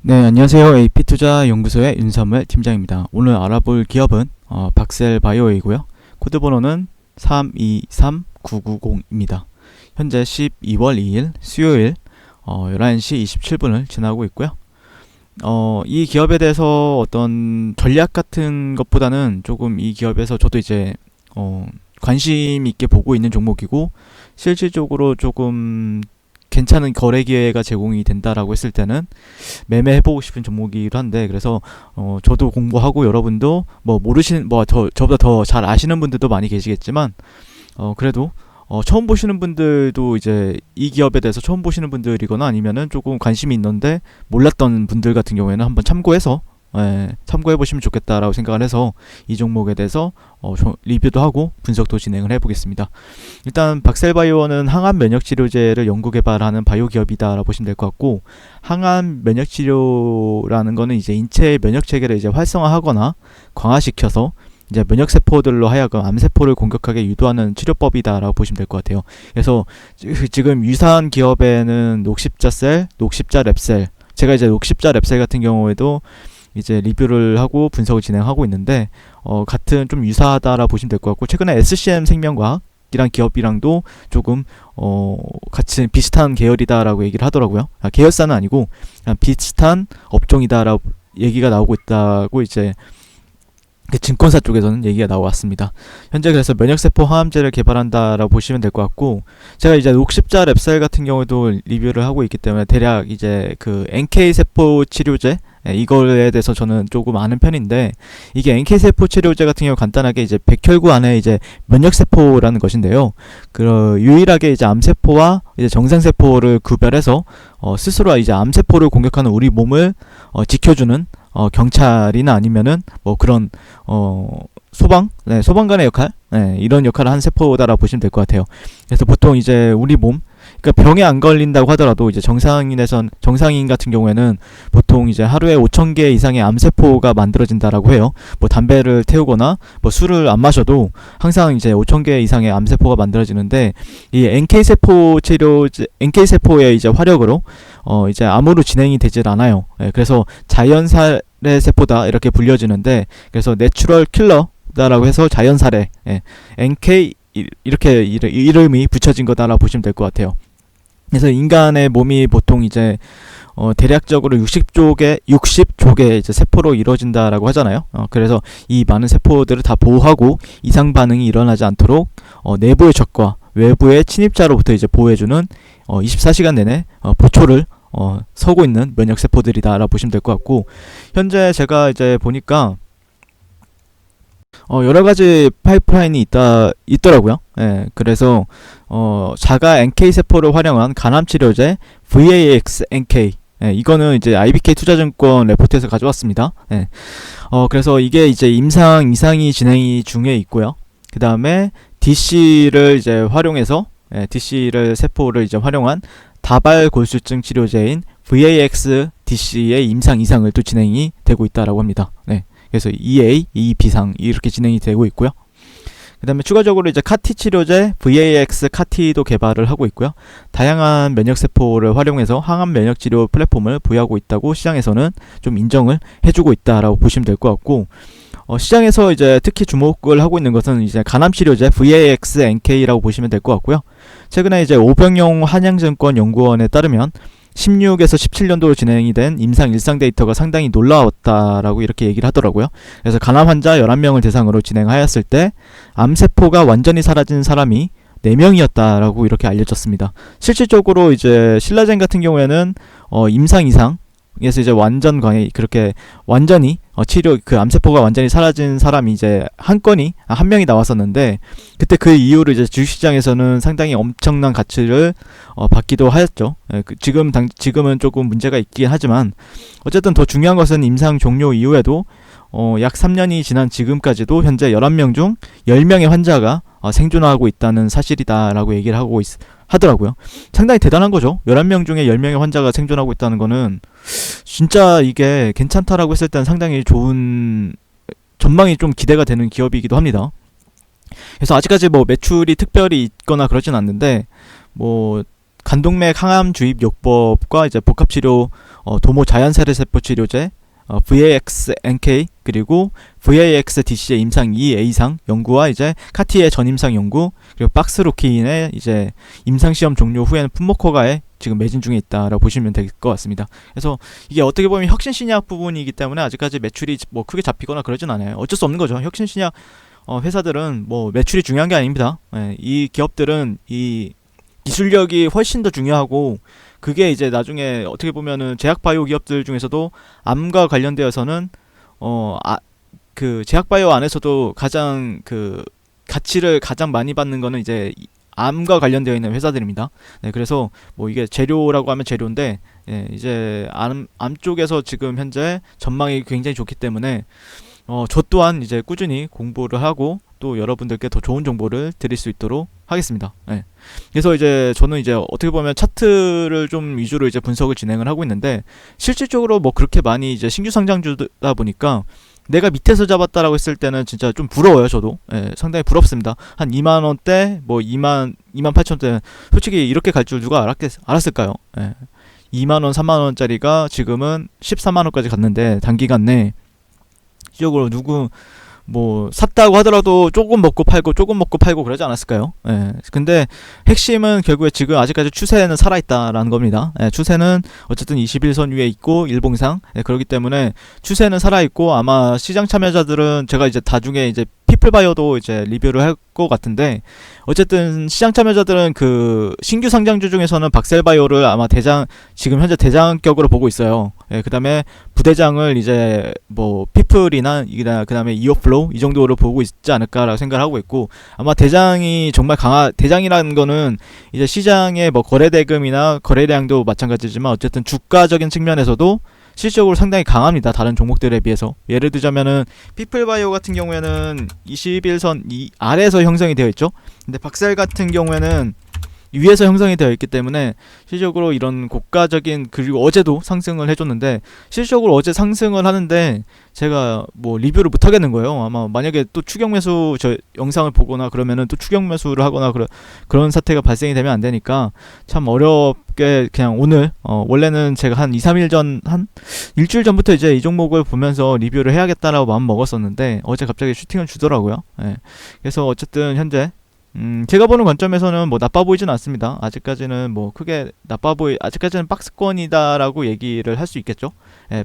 네, 안녕하세요. AP투자 연구소의 윤삼을 팀장입니다. 오늘 알아볼 기업은 박셀바이오이고요. 코드번호는 323990입니다. 현재 12월 2일 수요일 11시 27분을 지나고 있고요. 이 기업에 대해서 어떤 전략 같은 것보다는 조금 이 기업에서 저도 이제 관심 있게 보고 있는 종목이고, 실질적으로 조금 괜찮은 거래 기회가 제공이 된다라고 했을 때는 매매해보고 싶은 종목이기도 한데, 그래서 저도 공부하고 여러분도 뭐 모르시는 저보다 더 잘 아시는 분들도 많이 계시겠지만, 그래도 처음 보시는 분들도 이제 이 기업에 대해서 처음 보시는 분들이거나 아니면은 조금 관심이 있는데 몰랐던 분들 같은 경우에는 한번 참고해서 참고해 보시면 좋겠다라고 생각을 해서 이 종목에 대해서 리뷰도 하고 분석도 진행을 해보겠습니다. 일단 박셀바이오는 항암 면역 치료제를 연구 개발하는 바이오 기업이다라고 보시면 될 것 같고, 항암 면역 치료라는 거는 이제 인체의 면역 체계를 이제 활성화하거나 강화시켜서 이제 면역 세포들로 하여금 암세포를 공격하게 유도하는 치료법이다라고 보시면 될 것 같아요. 그래서 지금 유사한 기업에는 녹십자셀, 녹십자랩셀, 제가 이제 녹십자랩셀 같은 경우에도 이제 리뷰를 하고 분석을 진행하고 있는데, 같은 좀 유사하다라 보시면 될 것 같고, 최근에 SCM 생명과학이란 기업이랑도 조금 같이 비슷한 계열이다라고 얘기를 하더라고요. 계열사는 아니고 그냥 비슷한 업종이다라고 얘기가 나오고 있다고 이제 증권사 쪽에서는 얘기가 나왔습니다. 현재 그래서 면역세포 항암제를 개발한다라고 보시면 될 것 같고, 제가 이제 녹십자 랩셀 같은 경우도 리뷰를 하고 있기 때문에 대략 이제 그 NK세포 치료제, 이거에 대해서 저는 조금 아는 편인데, 이게 NK세포 치료제 같은 경우 간단하게 이제 백혈구 안에 이제 면역세포라는 것인데요. 유일하게 이제 암세포와 이제 정상세포를 구별해서 스스로 이제 암세포를 공격하는 우리 몸을 지켜주는 경찰이나 아니면은 뭐 그런 소방관의 역할, 이런 역할을 한 세포다라고 보시면 될 것 같아요. 그래서 보통 이제 우리 몸, 그러니까 병에 안 걸린다고 하더라도 이제 정상인 같은 경우에는 보통 이제 하루에 5,000개 이상의 암세포가 만들어진다라고 해요. 뭐 담배를 태우거나 뭐 술을 안 마셔도 항상 이제 5,000개 이상의 암세포가 만들어지는데, 이 NK세포의 이제 화력으로 이제 암으로 진행이 되질 않아요. 그래서 자연살의 세포다 이렇게 불려지는데, 그래서 내추럴 킬러다라고 해서 자연살의 NK 이렇게 이름이 붙여진 거다라고 보시면 될 것 같아요. 그래서 인간의 몸이 보통 이제 대략적으로 60족의 이제 세포로 이루어진다라고 하잖아요. 그래서 이 많은 세포들을 다 보호하고 이상 반응이 일어나지 않도록 내부의 적과 외부의 침입자로부터 이제 보호해주는 24시간 내내 보초를 서고 있는 면역 세포들이다라고 보시면 될 것 같고, 현재 제가 이제 보니까 여러 가지 파이프라인이 있더라고요. 그래서 자가 NK 세포를 활용한 간암 치료제 VAX-NK, 이거는 이제 IBK 투자증권 레포트에서 가져왔습니다. 그래서 이게 이제 임상이 진행이 중에 있고요. 그 다음에 DC를 이제 활용해서 DC를 세포를 이제 활용한 다발 골수증 치료제인 VAX-DC의 이상을 또 진행이 되고 있다라고 합니다. 그래서 EA, B상 이렇게 진행이 되고 있고요. 그 다음에 추가적으로 이제 카티 치료제 VAX 카티도 개발을 하고 있고요. 다양한 면역세포를 활용해서 항암 면역치료 플랫폼을 부여하고 있다고 시장에서는 좀 인정을 해주고 있다라고 보시면 될 것 같고, 시장에서 이제 특히 주목을 하고 있는 것은 이제 간암 치료제 VAX-NK라고 보시면 될 것 같고요. 최근에 이제 오병용 한양증권 연구원에 따르면 16에서 17년도로 진행이 된 임상 일상 데이터가 상당히 놀라웠다라고 이렇게 얘기를 하더라고요. 그래서 간암 환자 11명을 대상으로 진행하였을 때 암세포가 완전히 사라진 사람이 4명이었다라고 이렇게 알려졌습니다. 실질적으로 이제 신라젠 같은 경우에는 임상 이상 그래서 이제 그렇게 완전히 치료 암세포가 완전히 사라진 사람이 이제 한 명이 나왔었는데, 그때 그 이후로 이제 주식시장에서는 상당히 엄청난 가치를 받기도 하였죠. 지금은 조금 문제가 있긴 하지만, 어쨌든 더 중요한 것은 임상 종료 이후에도 약 3년이 지난 지금까지도 현재 11명 중 10명의 환자가 생존하고 있다는 사실이다라고 얘기를 하더라고요. 상당히 대단한 거죠. 11명 중에 10명의 환자가 생존하고 있다는 거는 진짜 이게 괜찮다라고 했을 때는 상당히 좋은 전망이 좀 기대가 되는 기업이기도 합니다. 그래서 아직까지 뭐 매출이 특별히 있거나 그러진 않는데, 뭐 간동맥 항암 주입 요법과 이제 복합치료, 도모 자연세례세포 치료제, VAX-NK 그리고 VAX-DC의 임상 2A상 연구와 이제 카티의 전임상 연구, 그리고 박스로키인의 이제 임상시험 종료 후에는 품목 허가에 지금 매진 중에 있다라고 보시면 될 것 같습니다. 그래서 이게 어떻게 보면 혁신신약 부분이기 때문에 아직까지 매출이 뭐 크게 잡히거나 그러진 않아요. 어쩔 수 없는 거죠. 혁신신약 회사들은 뭐 매출이 중요한 게 아닙니다. 이 기업들은 이 기술력이 훨씬 더 중요하고, 그게 이제 나중에 어떻게 보면은 제약바이오 기업들 중에서도 암과 관련되어서는 그 제약바이오 안에서도 가장 그 가치를 가장 많이 받는 거는 이제 암과 관련되어 있는 회사들입니다. 네, 그래서 뭐 이게 재료라고 하면 재료인데, 이제 암 쪽에서 지금 현재 전망이 굉장히 좋기 때문에 저 또한 이제 꾸준히 공부를 하고 또 여러분들께 더 좋은 정보를 드릴 수 있도록 하겠습니다. 그래서 이제 저는 이제 어떻게 보면 차트를 좀 위주로 이제 분석을 진행을 하고 있는데, 실질적으로 뭐 그렇게 많이 이제 신규 상장주다 보니까 내가 밑에서 잡았다라고 했을 때는 진짜 좀 부러워요. 저도 상당히 부럽습니다. 한 2만원대 뭐 2만 8천원대 솔직히 이렇게 갈 줄 누가 알았을까요? 2만원 3만원짜리가 지금은 14만원까지 갔는데, 단기간 내 실적으로 누구 뭐 샀다고 하더라도 조금 먹고 팔고 그러지 않았을까요? 근데 핵심은 결국에 지금 아직까지 추세는 살아있다라는 겁니다. 추세는 어쨌든 21선 위에 있고 일봉상, 그렇기 때문에 추세는 살아있고, 아마 시장 참여자들은 제가 이제 나중에 이제 피플바이오도 이제 리뷰를 할 것 같은데, 어쨌든 시장 참여자들은 그 신규 상장주 중에서는 박셀바이오를 아마 지금 현재 대장격으로 보고 있어요. 그 다음에 부대장을 이제 뭐 피플이나 그 다음에 이어플로우 이 정도로 보고 있지 않을까라고 생각을 하고 있고, 아마 대장이 정말 대장이라는 거는 이제 시장의 뭐 거래대금이나 거래량도 마찬가지지만 어쨌든 주가적인 측면에서도 실질적으로 상당히 강합니다. 다른 종목들에 비해서. 예를 들자면은 피플바이오 같은 경우에는 21선 아래에서 형성이 되어 있죠. 근데 박셀 같은 경우에는 위에서 형성이 되어 있기 때문에 실질적으로 이런 고가적인, 그리고 어제도 상승을 해줬는데, 실질적으로 어제 상승을 하는데 제가 뭐 리뷰를 못 하겠는 거예요. 아마 만약에 또 추격 매수 저 영상을 보거나 그러면은 또 추격 매수를 하거나 그런 사태가 발생이 되면 안 되니까 참 어렵게 그냥 오늘 원래는 제가 한 2-3일 전, 한 일주일 전부터 이제 이 종목을 보면서 리뷰를 해야겠다라고 마음 먹었었는데 어제 갑자기 슈팅을 주더라고요. 그래서 어쨌든 현재 제가 보는 관점에서는 뭐 나빠 보이진 않습니다. 아직까지는 뭐 크게 아직까지는 박스권이다라고 얘기를 할 수 있겠죠.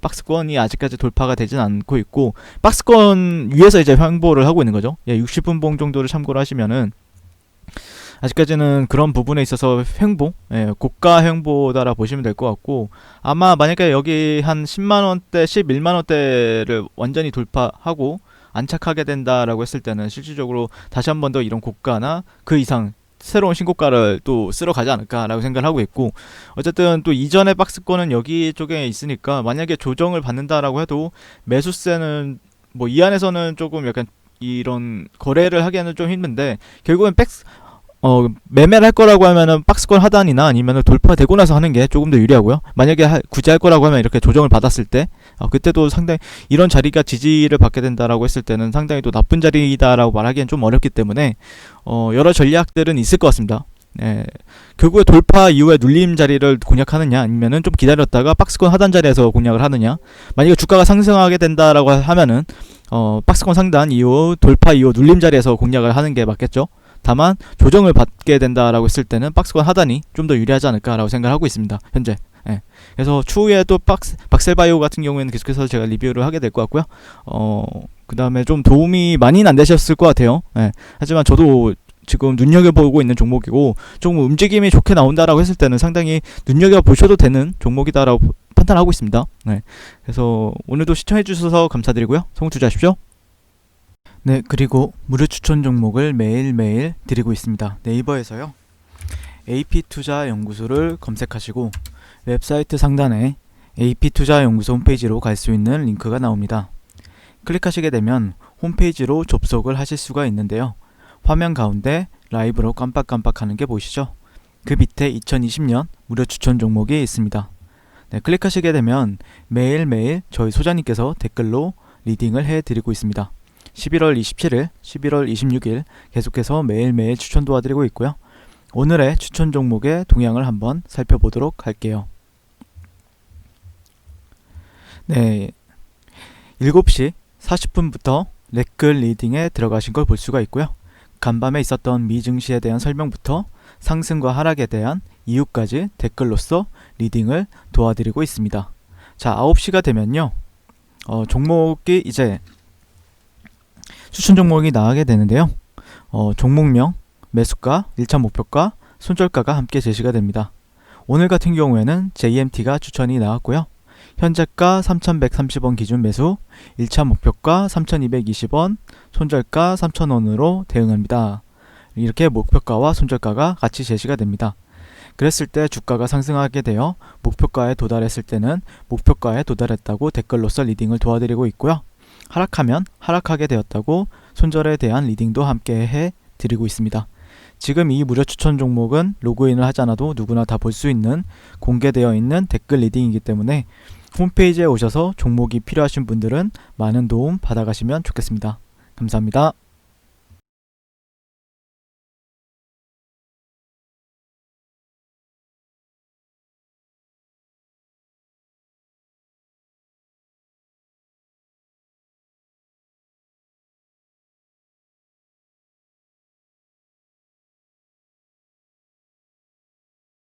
박스권이 아직까지 돌파가 되진 않고 있고, 박스권 위에서 이제 횡보를 하고 있는 거죠. 60분봉 정도를 참고를 하시면은 아직까지는 그런 부분에 있어서 고가 횡보다라 보시면 될 것 같고, 아마 만약에 여기 한 10만원대, 11만원대를 완전히 돌파하고 안착하게 된다라고 했을 때는 실질적으로 다시 한 번 더 이런 고가나 그 이상 새로운 신고가를 또 쓸어 가지 않을까라고 생각을 하고 있고, 어쨌든 또 이전의 박스권은 여기 쪽에 있으니까 만약에 조정을 받는다라고 해도 매수세는 뭐 이 안에서는 조금 약간 이런 거래를 하기에는 좀 힘든데, 결국엔 매매를 할 거라고 하면은 박스권 하단이나 아니면은 돌파되고 나서 하는 게 조금 더 유리하고요. 만약에 굳이 할 거라고 하면 이렇게 조정을 받았을 때, 그때도 상당히 이런 자리가 지지를 받게 된다라고 했을 때는 상당히 또 나쁜 자리다라고 말하기엔 좀 어렵기 때문에 여러 전략들은 있을 것 같습니다. 결국에 돌파 이후에 눌림 자리를 공략하느냐, 아니면은 좀 기다렸다가 박스권 하단 자리에서 공략을 하느냐. 만약에 주가가 상승하게 된다라고 하면은 박스권 상단 이후 돌파 이후 눌림 자리에서 공략을 하는 게 맞겠죠. 다만 조정을 받게 된다라고 했을 때는 박스권 하단이 좀 더 유리하지 않을까라고 생각을 하고 있습니다. 현재. 그래서 추후에 또 박셀바이오 같은 경우에는 계속해서 제가 리뷰를 하게 될 것 같고요. 그 다음에 좀 도움이 많이는 안 되셨을 것 같아요. 하지만 저도 지금 눈여겨보고 있는 종목이고, 조금 움직임이 좋게 나온다라고 했을 때는 상당히 눈여겨보셔도 되는 종목이다라고 판단하고 있습니다. 그래서 오늘도 시청해주셔서 감사드리고요. 성공 투자하십시오. 네, 그리고 무료 추천 종목을 매일매일 드리고 있습니다. 네이버에서요, AP투자연구소를 검색하시고 웹사이트 상단에 AP투자연구소 홈페이지로 갈 수 있는 링크가 나옵니다. 클릭하시게 되면 홈페이지로 접속을 하실 수가 있는데요. 화면 가운데 라이브로 깜빡깜빡하는 게 보이시죠? 그 밑에 2020년 무료 추천 종목이 있습니다. 클릭하시게 되면 매일매일 저희 소장님께서 댓글로 리딩을 해드리고 있습니다. 11월 27일, 11월 26일 계속해서 매일매일 추천 도와드리고 있고요. 오늘의 추천 종목의 동향을 한번 살펴보도록 할게요. 네, 7시 40분부터 레클 리딩에 들어가신 걸 볼 수가 있고요. 간밤에 있었던 미 증시에 대한 설명부터 상승과 하락에 대한 이유까지 댓글로서 리딩을 도와드리고 있습니다. 자, 9시가 되면요. 종목이 이제 추천 종목이 나가게 되는데요. 종목명, 매수가, 1차 목표가, 손절가가 함께 제시가 됩니다. 오늘 같은 경우에는 JMT가 추천이 나왔고요. 현재가 3,130원 기준 매수, 1차 목표가 3,220원, 손절가 3,000원으로 대응합니다. 이렇게 목표가와 손절가가 같이 제시가 됩니다. 그랬을 때 주가가 상승하게 되어 목표가에 도달했을 때는 목표가에 도달했다고 댓글로서 리딩을 도와드리고 있고요. 하락하면 하락하게 되었다고 손절에 대한 리딩도 함께 해드리고 있습니다. 지금 이 무료 추천 종목은 로그인을 하지 않아도 누구나 다 볼 수 있는 공개되어 있는 댓글 리딩이기 때문에 홈페이지에 오셔서 종목이 필요하신 분들은 많은 도움 받아가시면 좋겠습니다. 감사합니다.